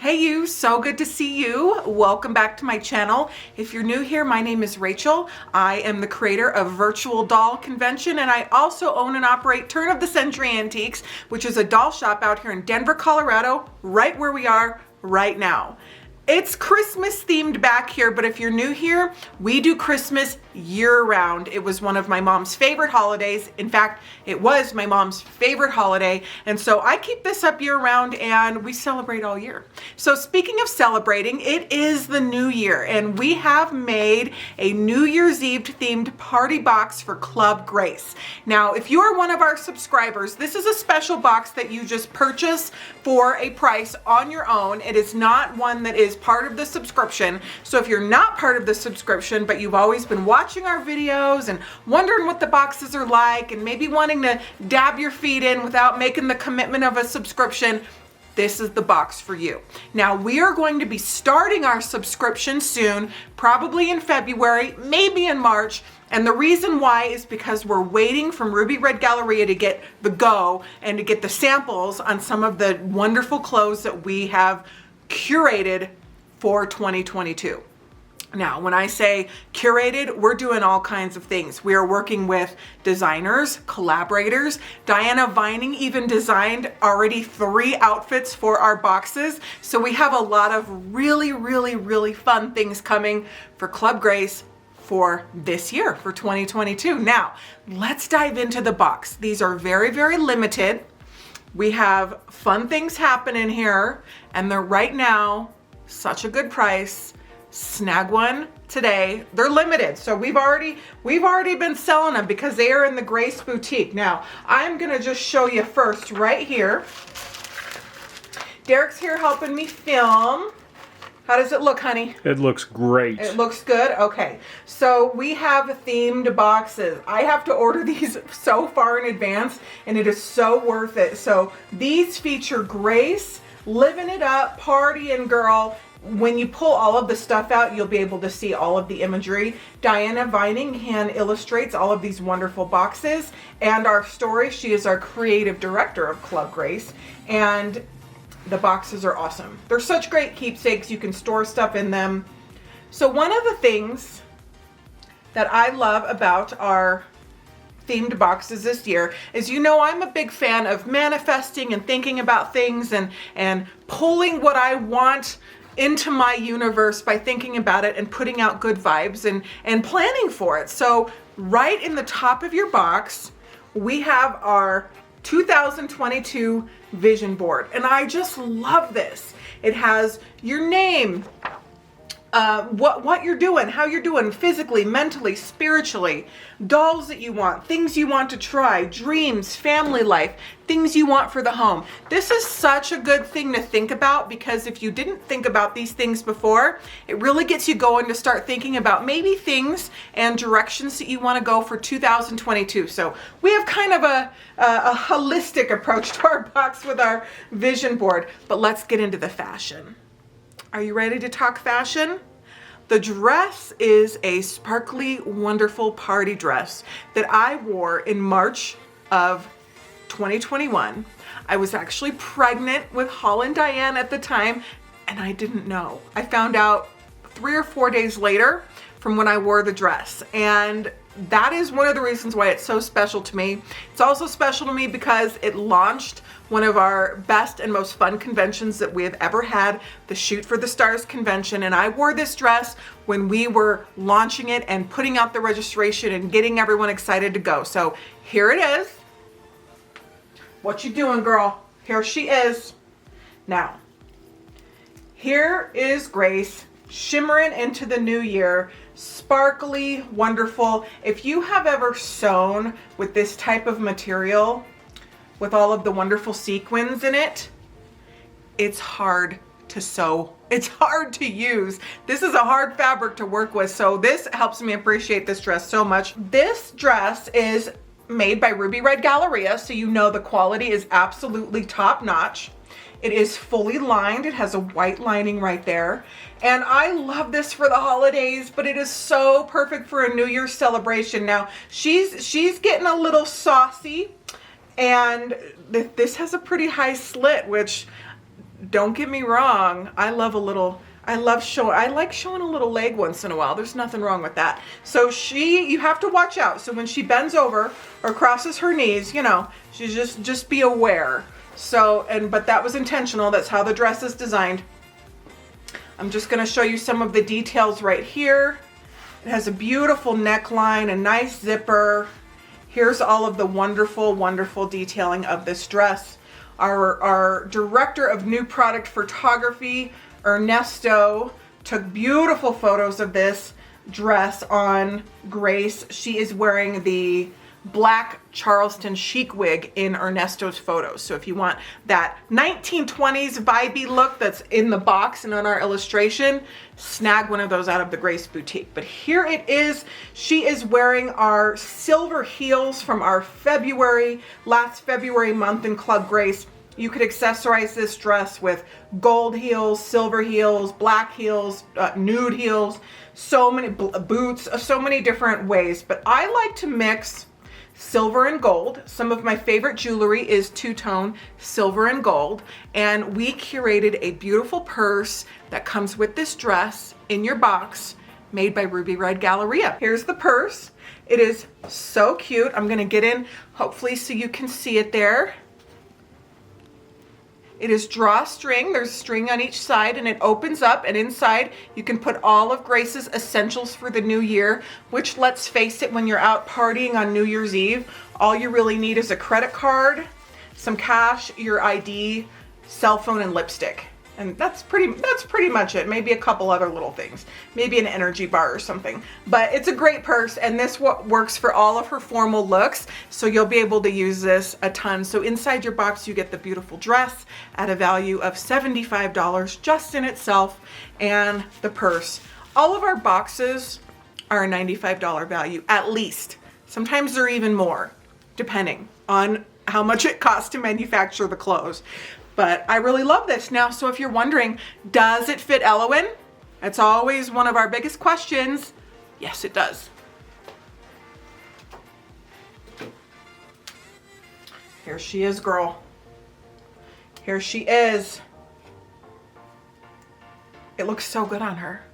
Hey you, so good to see you. Welcome back to my channel. If you're new here, my name is Rachel. I am the creator of Virtual Doll Convention, and I also own and operate Turn of the Century Antiques, which is a doll shop out here in Denver, Colorado, right where we are right now. It's Christmas themed back here, but if you're new here, we do Christmas year round. It was one of my mom's favorite holidays. In fact, it was my mom's favorite holiday. And so I keep this up year round and we celebrate all year. So speaking of celebrating, it is the new year and we have made a New Year's Eve themed party box for Club Grace. Now, if you are one of our subscribers, this is a special box that you just purchase for a price on your own. It is not one that is part of the subscription. So if you're not part of the subscription, but you've always been watching our videos and wondering what the boxes are like and maybe wanting to dab your feet in without making the commitment of a subscription, this is the box for you. Now we are going to be starting our subscription soon, probably in February, maybe in March. And the reason why is because we're waiting from Ruby Red Galleria to get the go and to get the samples on some of the wonderful clothes that we have curated for 2022. Now, when I say curated, we're doing all kinds of things. We are working with designers, collaborators. Diana Vining even designed already 3 outfits for our boxes. So we have a lot of really fun things coming for Club Grace for this year, for 2022. Now, let's dive into the box. These are very limited. We have fun things happening here, and they're right now such a good price. Snag one today. They're limited, so we've already been selling them because they are in the Grace Boutique. Now, I'm gonna just show you first right here. Derek's here helping me film. How does it look, honey? It looks great. It looks good? Okay. So we have themed boxes. I have to order these so far in advance, and it is so worth it. So these feature Grace, living it up, partying girl. When you pull all of the stuff out, you'll be able to see all of the imagery. Diana Vining hand illustrates all of these wonderful boxes. And our story, she is our creative director of Club Grace. And the boxes are awesome. They're such great keepsakes. You can store stuff in them. So one of the things that I love about our themed boxes this year is, you know, I'm a big fan of manifesting and thinking about things and pulling what I want into my universe by thinking about it and putting out good vibes and planning for it. So right in the top of your box, we have our 2022 vision board. And I just love this. It has your name, what you're doing, how you're doing physically, mentally, spiritually, dolls that you want, things you want to try, dreams, family life, things you want for the home. This is such a good thing to think about, because if you didn't think about these things before, it really gets you going to start thinking about maybe things and directions that you want to go for 2022. So we have kind of a holistic approach to our box with our vision board, but let's get into the fashion. Are you ready to talk fashion? The dress is a sparkly, wonderful party dress that I wore in March of 2021. I was actually pregnant with Holland Diane at the time, and I didn't know. I found out 3 or 4 days later from when I wore the dress. And that is one of the reasons why it's so special to me. It's also special to me because it launched one of our best and most fun conventions that we have ever had, the Shoot for the Stars convention. And I wore this dress when we were launching it and putting out the registration and getting everyone excited to go. So here it is. What you doing, girl? Here she is. Now, here is Grace shimmering into the new year. Sparkly, wonderful. If you have ever sewn with this type of material, with all of the wonderful sequins in it, it's hard to sew. It's hard to use. This is a hard fabric to work with, so this helps me appreciate this dress so much. This dress is made by Ruby Red Galleria, so you know the quality is absolutely top notch. It is fully lined. It has a white lining right there. And I love this for the holidays, but it is so perfect for a New Year's celebration. Now, she's getting a little saucy, and this has a pretty high slit, which don't get me wrong, I like showing a little leg once in a while. There's nothing wrong with that. So you have to watch out. So when she bends over or crosses her knees, you know, she just be aware. So, but that was intentional. That's how the dress is designed. I'm just gonna show you some of the details right here. It has a beautiful neckline, a nice zipper. Here's all of the wonderful, wonderful detailing of this dress. Our director of new product photography, Ernesto, took beautiful photos of this dress on Grace. She is wearing the black Charleston chic wig in Ernesto's photos. So if you want that 1920s vibey look that's in the box and on our illustration, snag one of those out of the Grace Boutique. But here it is. She is wearing our silver heels from our last February month in Club Grace. You could accessorize this dress with gold heels, silver heels, black heels, nude heels, so many boots, so many different ways. But I like to mix silver and gold. Some of my favorite jewelry is two-tone silver and gold. And we curated a beautiful purse that comes with this dress in your box, made by Ruby Red Galleria. Here's the purse. It is so cute. I'm gonna get in, hopefully, so you can see it there. It is drawstring. There's string on each side, and it opens up, and inside you can put all of Grace's essentials for the new year, which, let's face it, when you're out partying on New Year's Eve, all you really need is a credit card, some cash, your ID, cell phone, and lipstick. And that's pretty much it. Maybe a couple other little things. Maybe an energy bar or something. But it's a great purse, and this works for all of her formal looks, so you'll be able to use this a ton. So inside your box, you get the beautiful dress at a value of $75 just in itself, and the purse. All of our boxes are a $95 value, at least. Sometimes they're even more, depending on how much it costs to manufacture the clothes. But I really love this. Now, so if you're wondering, does it fit Ellowyne? That's always one of our biggest questions. Yes, it does. Here she is, girl. Here she is. It looks so good on her.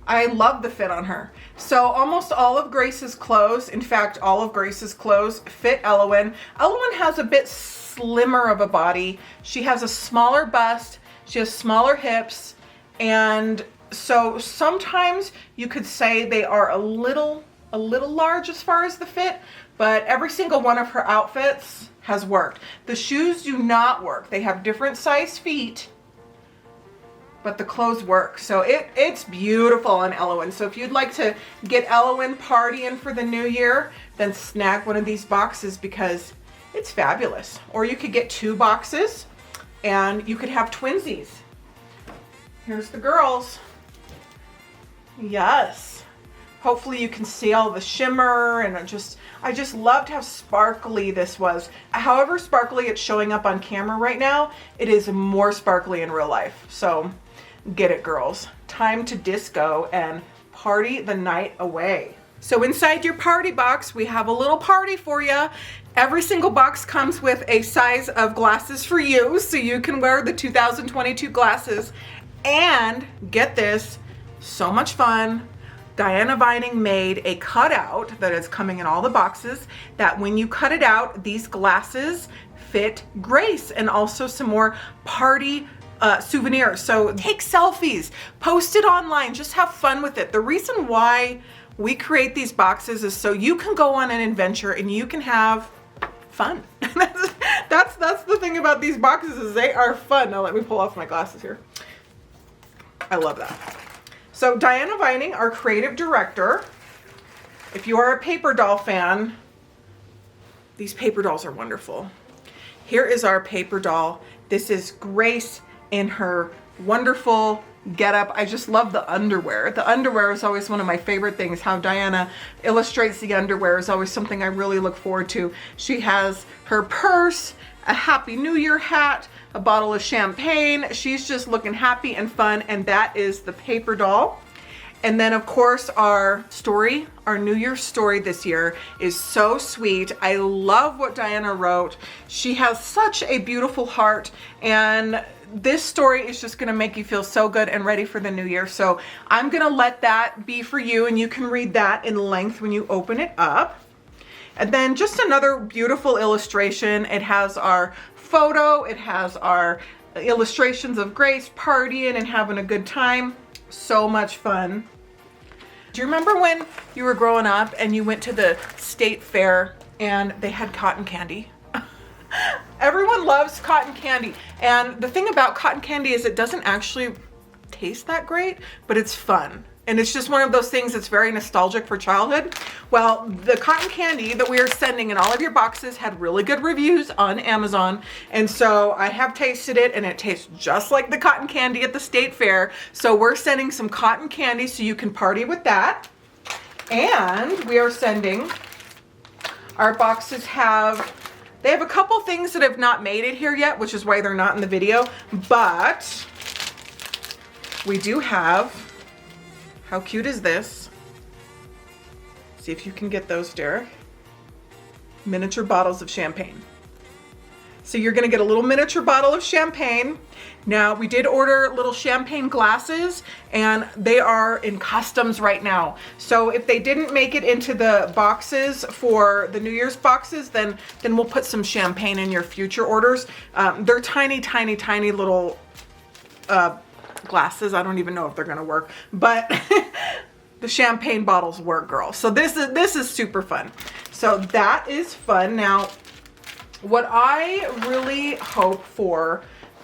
I love the fit on her. So almost all of Grace's clothes, in fact, all of Grace's clothes fit Ellowyne. Ellowyne has a bit slimmer of a body. She has a smaller bust. She has smaller hips. And so sometimes you could say they are a little large as far as the fit, but every single one of her outfits has worked. The shoes do not work. They have different size feet, but the clothes work. So it's beautiful on Ellowyne. So if you'd like to get Ellowyne partying for the new year, then snag one of these boxes because it's fabulous. Or you could get 2 boxes and you could have twinsies. Here's the girls. Yes. Hopefully you can see all the shimmer, and I just loved how sparkly this was. However sparkly it's showing up on camera right now, it is more sparkly in real life. So get it, girls. Time to disco and party the night away. So inside your party box, we have a little party for you. Every single box comes with a size of glasses for you, so you can wear the 2022 glasses. And get this, so much fun. Diana Vining made a cutout that is coming in all the boxes, that when you cut it out, these glasses fit Grace, and also some more party souvenirs. So take selfies, post it online, just have fun with it. The reason why we create these boxes is so you can go on an adventure and you can have fun. that's the thing about these boxes, is they are fun. Now let me pull off my glasses here. I love that. So Diana Vining, our creative director, if you are a paper doll fan, these paper dolls are wonderful. Here is our paper doll. This is Grace in her wonderful getup. I just love the underwear. The underwear is always one of my favorite things. How Diana illustrates the underwear is always something I really look forward to. She has her purse, a Happy New Year hat, a bottle of champagne. She's just looking happy and fun, and that is the paper doll. And then of course our story, our New Year's story this year is so sweet. I love what Diana wrote. She has such a beautiful heart, and this story is just gonna make you feel so good and ready for the new year. So I'm gonna let that be for you, and you can read that in length when you open it up. And then just another beautiful illustration. It has our photo, it has our illustrations of Grace partying and having a good time. So much fun. Do you remember when you were growing up and you went to the state fair and they had cotton candy? Everyone loves cotton candy. And the thing about cotton candy is it doesn't actually taste that great, but it's fun. And it's just one of those things that's very nostalgic for childhood. Well, the cotton candy that we are sending in all of your boxes had really good reviews on Amazon. And so I have tasted it, and it tastes just like the cotton candy at the state fair. So we're sending some cotton candy so you can party with that. And we are sending, our boxes they have a couple things that have not made it here yet, which is why they're not in the video. But we do have, how cute is this? See if you can get those, Derek. Miniature bottles of champagne. So you're gonna get a little miniature bottle of champagne. Now, we did order little champagne glasses, and they are in customs right now. So if they didn't make it into the boxes for the New Year's boxes, then we'll put some champagne in your future orders. They're tiny, tiny, tiny little glasses. I don't even know if they're gonna work, but the champagne bottles work, girl. So this is super fun. So that is fun. Now, what I really hope for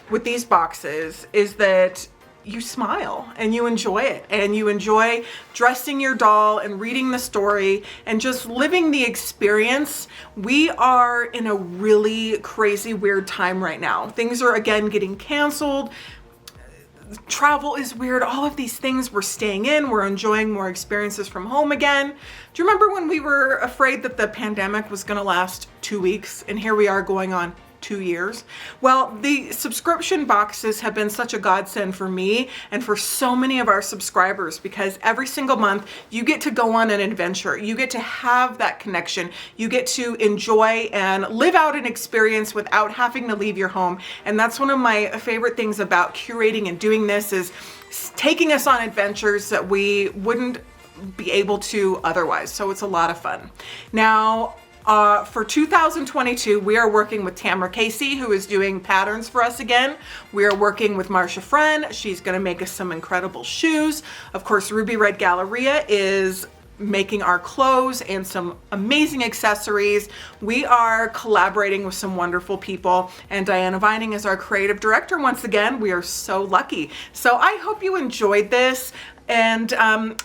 with these boxes is that you smile and you enjoy it, and you enjoy dressing your doll and reading the story and just living the experience. We are in a really crazy, weird time right now. Things are again getting canceled. Travel is weird. All of these things, we're staying in, we're enjoying more experiences from home again. Do you remember when we were afraid that the pandemic was gonna last 2 weeks, and here we are going on 2 years? Well, the subscription boxes have been such a godsend for me and for so many of our subscribers, because every single month you get to go on an adventure. You get to have that connection. You get to enjoy and live out an experience without having to leave your home. And that's one of my favorite things about curating and doing this, is taking us on adventures that we wouldn't be able to otherwise. So it's a lot of fun. Now, for 2022, we are working with Tamara Casey, who is doing patterns for us again. We are working with Marcia Friend. She's gonna make us some incredible shoes. Of course, Ruby Red Galleria is making our clothes and some amazing accessories. We are collaborating with some wonderful people, and Diana Vining is our creative director once again. We are so lucky. So I hope you enjoyed this. And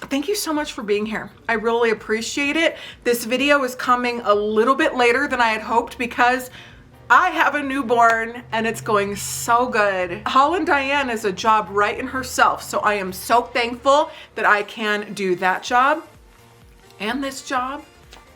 thank you so much for being here. I really appreciate it. This video is coming a little bit later than I had hoped, because I have a newborn and it's going so good. Holland Diane is a job right in herself. So I am so thankful that I can do that job and this job.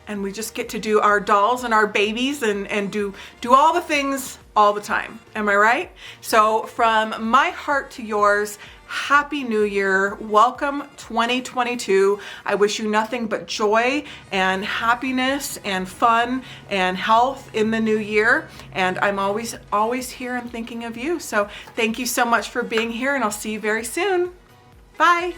And we just get to do our dolls and our babies and do all the things all the time. Am I right? So from my heart to yours, Happy New Year. Welcome 2022. I wish you nothing but joy and happiness and fun and health in the new year. And I'm always here and thinking of you. So thank you so much for being here, and I'll see you very soon. Bye.